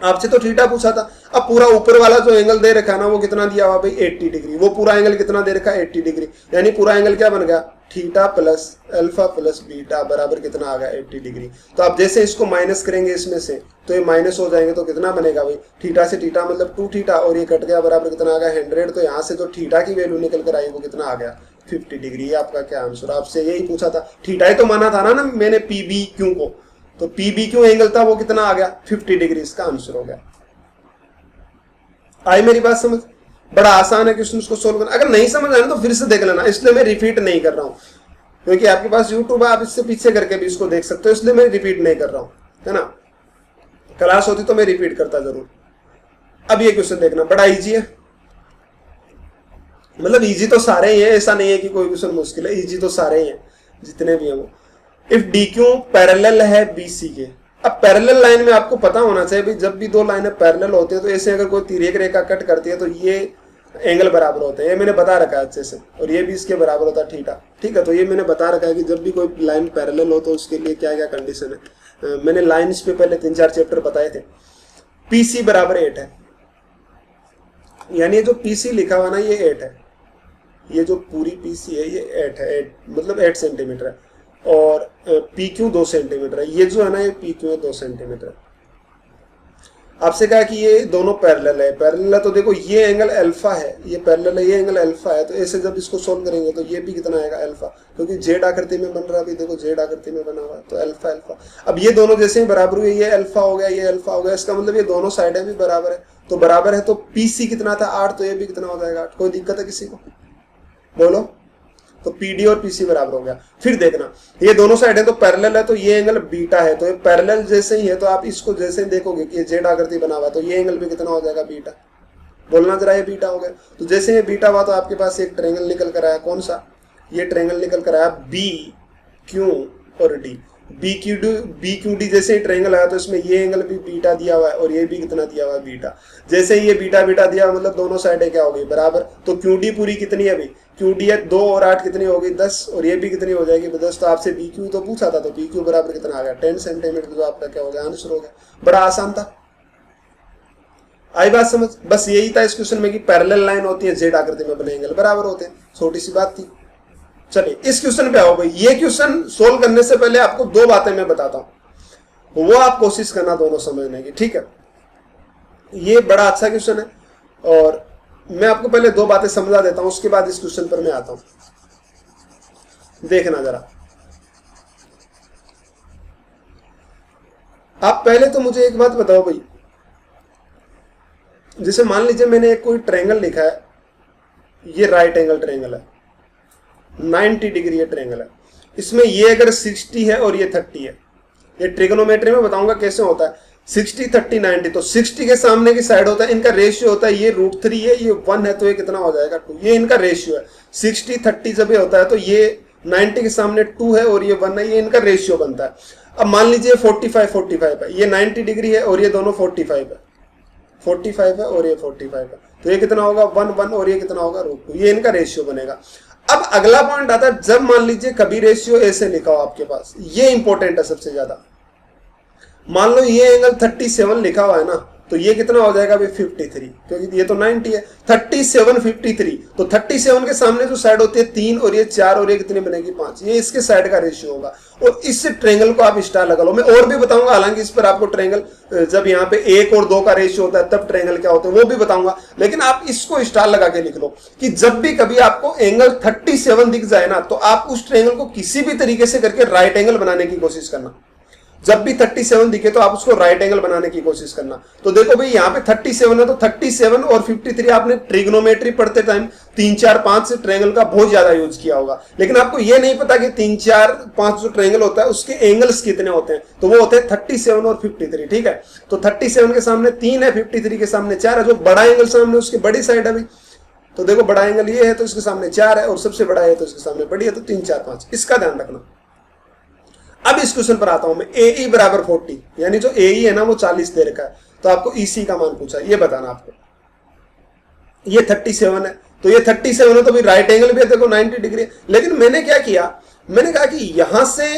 आपसे तो थीटा पूछा था, अब पूरा ऊपर वाला जो एंगल दे रखा है ना वो कितना दिया हुआ भाई 80 डिग्री, वो पूरा एंगल कितना दे रखा है 80 डिग्री, यानी पूरा एंगल क्या बन गया theta plus alpha plus beta बराबर कितना आ गया 80 डिग्री। तो आप जैसे इसको माइनस करेंगे इसमें से तो ये माइनस हो जाएंगे, तो कितना बनेगा भाई थीटा से थीटा मतलब 2 थीटा, और ये कट गया बराबर कितना आ गया 100। तो यहाँ से जो थीटा की वैल्यू निकल कर आई वो कितना आ गया 50 डिग्री। ये आपका क्या आंसर, आपसे यही पूछा था, थीटा ही तो माना था ना मैंने पी बी क्यू को, तो पी बी क्यू एंगल था वो कितना आ गया 50 डिग्री, इसका आंसर हो गया। आई मेरी बात समझ? बड़ा आसान है क्वेश्चन को सोल्व करना। अगर नहीं समझ आया ना तो फिर से देख लेना, इसलिए मैं रिपीट नहीं कर रहा हूं, क्योंकि आपके पास यूट्यूब है, आप इससे पीछे करके भी इसको देख सकते हो, इसलिए मैं रिपीट नहीं कर रहा हूं, है ना। क्लास होती तो मैं रिपीट करता जरूर। अब ये क्वेश्चन देखना, बड़ा इजी है, मतलब इजी तो सारे ही है, ऐसा नहीं है कि कोई क्वेश्चन मुश्किल है, इजी तो सारे ही है जितने भी है वो। इफ डी क्यू पैरेलल है बीसी के, अब पैरेलल लाइन में आपको पता होना चाहिए भाई, जब भी 2 लाइनें पैरेलल होती है तो ऐसे अगर कोई तिर्यक रेखा कट करती है तो ये एंगल बराबर होते हैं, ये मैंने बता रखा है अच्छे से, और ये भी इसके बराबर होता है थीटा। ठीक है, तो ये मैंने बता रखा है कि जब भी कोई लाइन पैरेलल हो तो उसके लिए क्या क्या कंडीशन है। मैंने लाइन्स पे पहले 3-4 चैप्टर बताए थे। पीसी बराबर 8 है, यानी जो पीसी लिखा हुआ ना ये 8 है, ये जो पूरी पीसी है ये 8 है, 8 मतलब 8 सेंटीमीटर है, और पी क्यू 2 सेंटीमीटर है, ये जो है ना ये पी क्यू है 2 सेंटीमीटर। आपसे कहा कि ये दोनों पैरेलल है, पैरेलल है तो देखो ये एंगल अल्फा है, ये पैरेलल है, ये एंगल अल्फा है, तो ऐसे जब इसको सोल्व करेंगे तो ये भी कितना आएगा अल्फा, क्योंकि जेड आकृति में बन रहा है, देखो जेड आकृति में बना हुआ है, तो अल्फा अल्फा। अब ये दोनों जैसे ही बराबर हुए, ये अल्फा हो गया, ये अल्फा हो गया, इसका मतलब ये दोनों साइडें भी बराबर है, तो बराबर है तो पीसी कितना था 8, तो ये भी कितना हो जाएगा 8। कोई दिक्कत है किसी को? बोलो। तो पीडी और पीसी बराबर हो गया। फिर देखना ये दोनों साइड है तो पैरेलल है, तो ये एंगल बीटा है, तो ये पैरेलल जैसे ही है, तो आप इसको जैसे ही देखोगे कि ये जेड आकृति बना हुआ है, तो ये एंगल भी कितना हो जाएगा, बीटा। बोलना जरा, ये बीटा हो गया। तो जैसे ये बीटा हुआ तो आपके पास एक ट्रायंगल निकल कर आया, कौन सा, ये ट्रायंगल निकल कर आया बी क्यू और डी। बी क्यू डी जैसे ही ट्रायंगल आया तो इसमें ये एंगल भी बीटा दिया हुआ है और ये भी कितना दिया हुआ है, बीटा। जैसे ही ये बीटा बीटा दिया मतलब दोनों साइडें क्या हो गई, बराबर। तो क्यू डी पूरी कितनी है, अभी क्यू डी है 2 और 8 कितनी होगी, 10, और ये भी कितनी हो जाएगी, 10। तो आपसे बी क्यू तो पूछा था, तो बी क्यू बराबर कितना आ गया, 10 सेंटीमीटर। तो आपका क्या हो गया, आंसर हो गया। बड़ा आसान था, आई बात समझ। बस यही था इस क्वेश्चन में कि पैरेलल लाइन होती है, जेड आकृति में बने एंगल बराबर होते हैं, छोटी सी बात थी। चलिए इस क्वेश्चन पे आओ भाई। ये क्वेश्चन सोल्व करने से पहले आपको 2 बातें मैं बताता हूं, वो आप कोशिश करना दोनों समझने की, ठीक है। ये बड़ा अच्छा क्वेश्चन है और मैं आपको पहले 2 बातें समझा देता हूं, उसके बाद इस क्वेश्चन पर मैं आता हूं। देखना जरा, आप पहले तो मुझे एक बात बताओ भाई, जैसे मान लीजिए मैंने एक कोई ट्रायंगल लिखा है, ये राइट एंगल ट्रायंगल है, 90 डिग्री ये ट्रायंगल है, इसमें ये अगर 60 है और ये 30 है, ये ट्रिगोनोमेट्री में बताऊंगा कैसे होता है, 60 30 90। तो 60 के सामने की साइड होता है, इनका रेशियो होता है, ये √3 है, ये 1 है, तो ये कितना हो जाएगा, 2। ये इनका रेशियो है। 60 30 जब ये होता है तो ये 90 के सामने 2 है और ये 1 है, ये इनका रेशियो बनता है। अब मान लीजिए 45 45 है, ये 90 डिग्री है और ये दोनों 45 है, 45 है और ये 45 है, तो ये कितना होगा, 1 1, और ये कितना होगा, √2। ये इनका रेशियो बनेगा। अब अगला पॉइंट आता है, जब मान लीजिए कभी रेशियो ऐसे लिखा हो आपके पास, ये इंपॉर्टेंट है सबसे ज्यादा। मान लो ये एंगल 37 लिखा हुआ है ना, तो ये कितना हो जाएगा, 53, क्योंकि ये तो 90 है। 37 53, तो 37 के सामने जो साइड होती है 3 और ये 4 और ये कितनी बनेगी, 5। ये इसके साइड का रेशियो होगा और इस ट्रायंगल को आप स्टार लगा लो। मैं और भी बताऊंगा, हालांकि इस पर आपको ट्रायंगल जब यहाँ पे 1 और 2 का रेशियो होता है तब ट्रायंगल क्या होते हैं वो भी बताऊंगा, लेकिन आप इसको स्टार लगा के लिख लो कि जब भी कभी आपको एंगल 37 दिख जाए ना, तो आप उस ट्रायंगल को किसी भी तरीके से करके राइट एंगल बनाने की कोशिश करना। जब भी 37 दिखे तो आप उसको राइट एंगल बनाने की कोशिश करना। तो देखो भाई यहाँ पे 37 है, तो 37 और 53 आपने ट्रिग्नोमेट्री पढ़ते टाइम 3 4 5 से ट्रायंगल का बहुत ज्यादा यूज किया होगा, लेकिन आपको ये नहीं पता कि 3 4 5 जो ट्रायंगल होता है उसके एंगल्स कितने होते हैं। तो वो होते हैं 37 और 53, ठीक है। तो 37 के सामने 3 है, 53 के सामने 4 है, जो बड़ा एंगल सामने उसकी बड़ी साइड है भाई। तो देखो बड़ा एंगल ये है तो इसके सामने 4 है, और सबसे बड़ा है तो इसके सामने बड़ी है, तो 3 4 5, इसका ध्यान रखना। अब इस क्वेश्चन पर आता हूं मैं, AE बराबर 40, यानी जो AE है ना वो 40 दे रखा है, तो आपको EC का मान पूछा, ये बताना आपको। ये 37 है, तो ये 37 है, तो भी राइट एंगल भी है, देखो 90 डिग्री। लेकिन मैंने क्या किया, मैंने कहा कि यहां से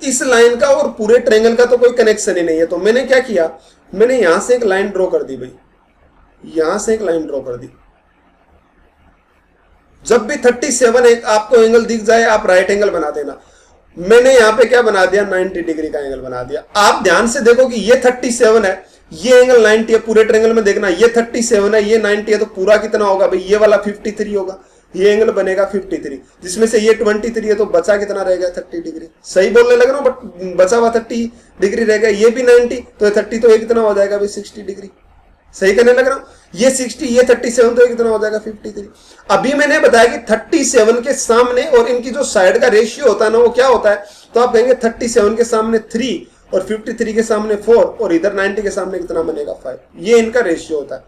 इस लाइन का और पूरे ट्रायंगल का तो कोई कनेक्शन ही नहीं है, तो मैंने क्या किया, मैंने यहां से एक लाइन ड्रॉ कर दी भाई, यहां से एक लाइन ड्रॉ कर दी। जब भी 37 आपको एंगल दिख जाए आप राइट एंगल बना देना। मैंने यहां पे क्या बना दिया, 90 डिग्री का एंगल बना दिया। आप ध्यान से देखो कि ये 37 है, ये एंगल 90 है, पूरे ट्रायंगल में देखना, ये 37 है, ये 90 है, तो पूरा कितना होगा भाई, ये वाला 53 होगा, ये एंगल बनेगा 53, जिसमें से ये 23 है, तो बचा कितना रहेगा, 30 डिग्री। सही बोलने लग रहा हूं, बट बचा हुआ 30 डिग्री रहेगा। ये भी 90, तो 30, तो ये कितना हो जाएगा भाई, 60 डिग्री। सही करने लग रहा हूं, ये 60, ये 37, तो कितना हो जाएगा, 53। अभी मैंने बताया कि 37 के सामने और इनकी जो साइड का रेशियो होता है ना, वो क्या होता है, तो आप कहेंगे 37 के सामने 3 और 53 के सामने 4 और इधर 90 के सामने कितना बनेगा, 5। ये इनका रेशियो होता है।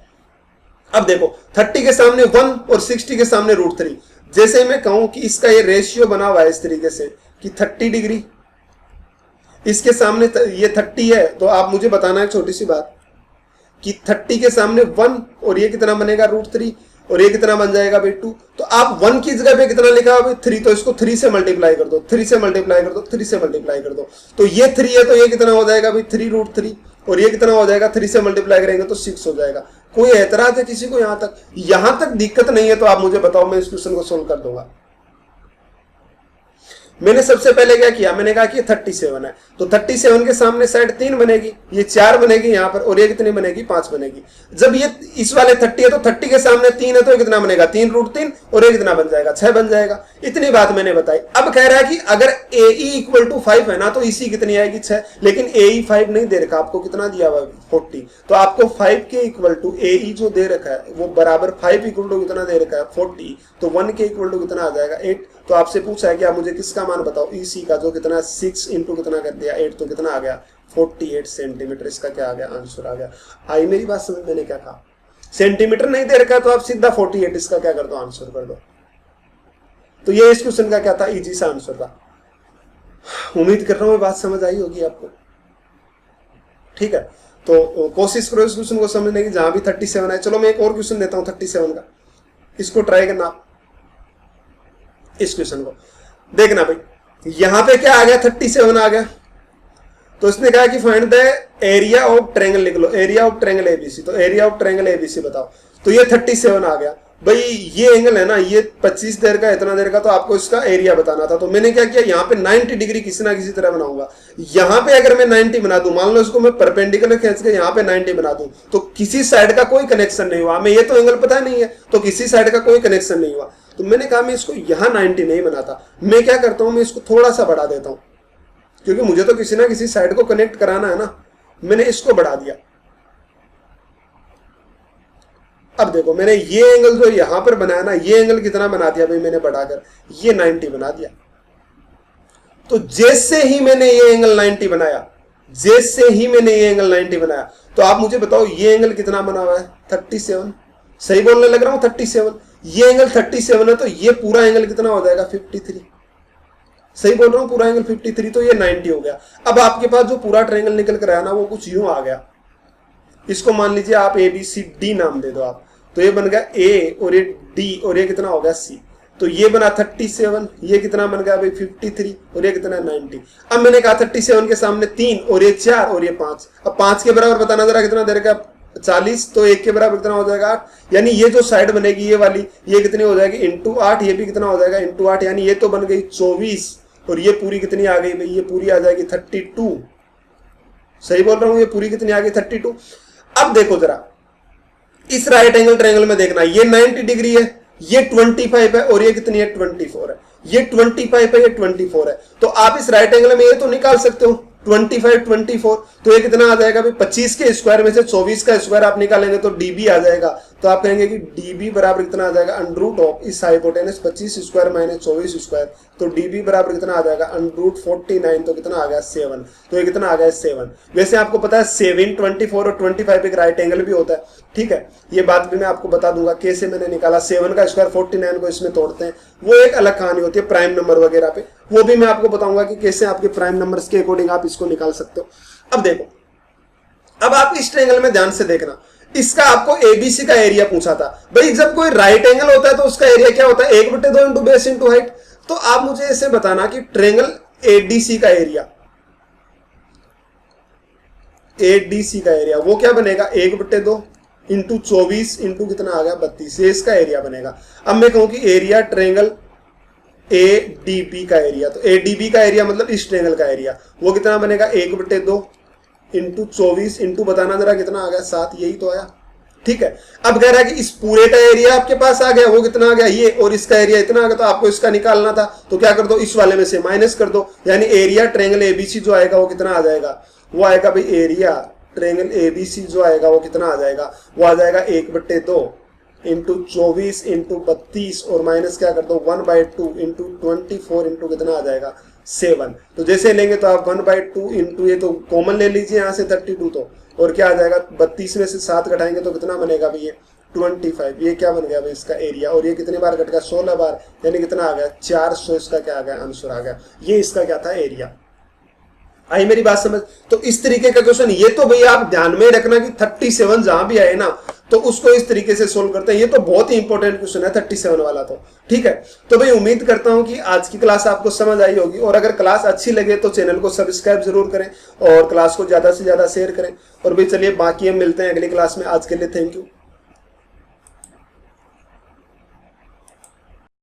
अब देखो 30 के सामने 1 और 60 के सामने √3। जैसे मैं कहूं कि इसका ये रेशियो बना हुआ है इस तरीके से कि 30 डिग्री, इसके सामने ये 30 है, तो आप मुझे बताना है छोटी सी बात कि 30 के सामने 1 और ये कितना बनेगा, √3, और ये कितना बन जाएगा भाई 2। तो आप 1 की जगह पे कितना लिखा है भाई, 3, तो इसको 3 से मल्टीप्लाई कर दो, 3 से मल्टीप्लाई कर दो, 3 से मल्टीप्लाई कर दो। तो ये 3 है, तो ये कितना हो जाएगा भाई, 3 √3, और ये कितना हो जाएगा, 3 से मल्टीप्लाई करेंगे तो 6 हो जाएगा। कोई एतराज है किसी को? यहां तक दिक्कत नहीं है तो आप मुझे बताओ, मैं इस क्वेश्चन को सोल्व कर दूंगा। मैंने सबसे पहले क्या किया, मैंने कहा कि 37 है, तो 37 के सामने साइड 3 बनेगी, ये 4 बनेगी यहाँ पर, और ये कितनी बनेगी, 5 बनेगी। जब ये इस वाले 30 है तो 30 के सामने 3 है तो ये कितना बनेगा, 3√3, और ये कितना बन जाएगा, 6 बन जाएगा। इतनी बात मैंने बताई। अब कह रहा है कि अगर AE = 5 है ना तो EC कितनी आएगी, 6, लेकिन AE 5 नहीं दे रखा आपको, कितना दिया हुआ 40, तो आपको 5 के इक्वल टू AE जो दे रखा है वो बराबर 5 इक्वल टू कितना दे रखा है, 40, तो 1 के इक्वल टू कितना आ जाएगा, 8। तो आपसे पूछा है कि आप मुझे किसका मान बताओ, EC का, जो कितना 6 इंटू कितना कर दिया 8, तो कितना आ गया 48 सेंटीमीटर। इसका क्या आ गया, आंसर आ गया। आई मेरी बात समझ, मैंने क्या कहा, सेंटीमीटर नहीं दे रखा है तो आप सीधा 48 इसका क्या कर दो, आंसर कर दो। तो ये इस क्वेश्चन का क्या था, इजी सा आंसर था। उम्मीद कर रहा हूं बात समझ आई होगी आपको, ठीक है। तो कोशिश करो इस क्वेश्चन को समझने की, जहां भी 37 है। चलो मैं एक और क्वेश्चन देता हूं 37 का, इसको ट्राई करना आप। इस क्वेश्चन को देखना भाई, यहां पे क्या आ गया, 37 आ गया, तो इसने कहा कि find the area of triangle, लिख लो एरिया ऑफ ट्रायंगल एबीसी। तो एरिया ऑफ ट्रायंगल एबीसी बताओ, तो ये 37 आ गया। भाई ये एंगल है ना, ये 25 देर का, इतना देर का, तो आपको इसका एरिया बताना था। तो मैंने क्या किया, यहाँ पे 90 डिग्री किसी ना किसी तरह बनाऊंगा। यहाँ पे अगर मैं 90 बना दूं, मान लो इसको मैं परपेंडिकुलर खींच के यहाँ पे 90 बना दूं, तो किसी साइड का कोई कनेक्शन नहीं हुआ, हमें ये तो एंगल पता नहीं है, तो किसी साइड का कोई कनेक्शन नहीं हुआ। तो मैंने कहा मैं इसको यहाँ 90 नहीं बनाता, मैं क्या करता हूँ, मैं इसको थोड़ा सा बढ़ा देता हूँ, क्योंकि मुझे तो किसी ना किसी साइड को कनेक्ट कराना है ना। मैंने इसको बढ़ा दिया। अब देखो मैंने ये एंगल जो यहां पर बनाया ना, ये एंगल कितना बना दिया भाई मैंने बढ़ाकर, ये 90 बना दिया। तो जैसे ही मैंने ये एंगल 90 बनाया, जैसे ही मैंने ये एंगल 90 बनाया, तो आप मुझे बताओ ये एंगल कितना बना हुआ है, 37। सही बोलने लग रहा हूं, 37। ये एंगल 37 है, तो ये पूरा एंगल कितना हो जाएगा, 53। सही बोल रहा हूं, पूरा एंगल 53, तो ये 90 हो गया। अब आपके पास जो पूरा ट्रायंगल निकल कर आया ना, वो कुछ यूं आ गया। इसको मान लीजिए आप ABCD नाम दे दो आप, तो ये बन गया A, और ये D, और ये कितना हो गया C। तो ये बना 37, ये कितना बन गया भाई 53, और ये कितना 90। अब मैंने कहा 37 के सामने 3, और ये 4, और ये 5। अब 5 के बराबर बताना जरा कितना दे रखा, 40, तो 1 के बराबर कितना हो जाएगा 8। यानी ये जो साइड बनेगी ये वाली, ये कितनी हो जाएगी इंटू 8, ये भी कितना हो जाएगा इंटू 8, यानी ये तो बन गई 24, और ये पूरी कितनी आ गई भाई, ये पूरी आ जाएगी 32। सही बोल रहा हूं, ये पूरी कितनी आ गई 32। अब देखो जरा इस राइट एंगल ट्रायंगल में देखना, ये 90 डिग्री है, ये 25 है, और ये कितनी है 24 है। ये 25 है, ये 24 है। तो आप इस राइट एंगल में ये तो निकाल सकते हो 25 24, तो ये कितना आ जाएगा भाई 25 के स्क्वायर में से 24 का स्क्वायर आप निकालेंगे तो DB आ जाएगा। तो आप कहेंगे कि DB बराबर कितना आ जाएगा, अंडररूट ऑफ इस हाइपोटेनस 25 स्क्वायर माइनस 24 स्क्वायर, तो DB बराबर कितना आ जाएगा, अंडररूट 49, तो कितना आ गया 7। तो ये कितना आ गया 7। वैसे आपको पता है 7, 24 और 25 एक राइट एंगल भी होता है, ठीक है। ये बात भी मैं आपको बता दूंगा कैसे मैंने निकाला। 7 का स्क्वायर 49 को इसमें तोड़ते हैं, वो एक अलग कहानी होती है प्राइम नंबर वगैरह पे, वो भी मैं आपको बताऊंगा कि कैसे आपके प्राइम नंबर्स के अकॉर्डिंग आप इसको निकाल सकते हो। अब देखो, अब आप इस ट्रायंगल में ध्यान से देखना, इसका आपको ABC का एरिया पूछा था। भाई जब कोई राइट एंगल होता है तो उसका एरिया क्या होता है, 1/2 इंटू बेस इंटू हाइट। तो आप मुझे ऐसे बताना कि ट्रायंगल ADC का एरिया, ADC का एरिया वो क्या बनेगा, 1/2 इंटू 24 इंटू कितना आ गया 32, ये इसका एरिया बनेगा। अब मैं कहूं कि एरिया ट्रायंगल ADB का एरिया, तो ADB का एरिया मतलब इस ट्रायंगल का एरिया, वो कितना बनेगा 1/2 इंटू 24 इंटू बताना जरा कितना आ गया 7, यही तो आया, ठीक है। अब कह रहा है कि इस पूरे का एरिया आपके पास आ गया, वो कितना आ गया ये, और इसका एरिया इतना आ गया, तो आपको इसका निकालना था। तो क्या कर दो, इस वाले में से माइनस कर दो, यानी एरिया ट्रायंगल ABC जो आएगा वो कितना आ जाएगा, वो आएगा भाई एरिया ट्रायंगल ABC जो आएगा वो कितना आ जाएगा, वो आ जाएगा 1/2 इंटू 24 इंटू 32, और माइनस क्या कर दो 1/2 इंटू 24 इंटू कितना आ जाएगा 7। तो जैसे लेंगे तो आप 1/2 इंटू, ये तो कॉमन ले लीजिए यहाँ से 32, तो और क्या आ जाएगा 32 में से 7 घटाएंगे तो कितना बनेगा भाई ये 25। ये क्या बन गया भाई इसका एरिया, और ये कितनी बार घट गया 16 बार, यानी कितना आ गया 400, इसका क्या आ गया आंसर आ गया। ये इसका क्या था एरिया। आई मेरी बात समझ। तो इस तरीके का क्वेश्चन, ये तो भैया आप ध्यान में रखना कि 37 जहां भी आए ना तो उसको इस तरीके से सोल्व करते हैं। ये तो बहुत ही इंपॉर्टेंट क्वेश्चन है 37 वाला, तो ठीक है। तो भाई उम्मीद करता हूं कि आज की क्लास आपको समझ आई होगी, और अगर क्लास अच्छी लगे तो चैनल को सब्सक्राइब जरूर करें और क्लास को ज्यादा से ज्यादा शेयर करें। और भाई चलिए बाकी हम मिलते हैं अगली क्लास में। आज के लिए थैंक यू।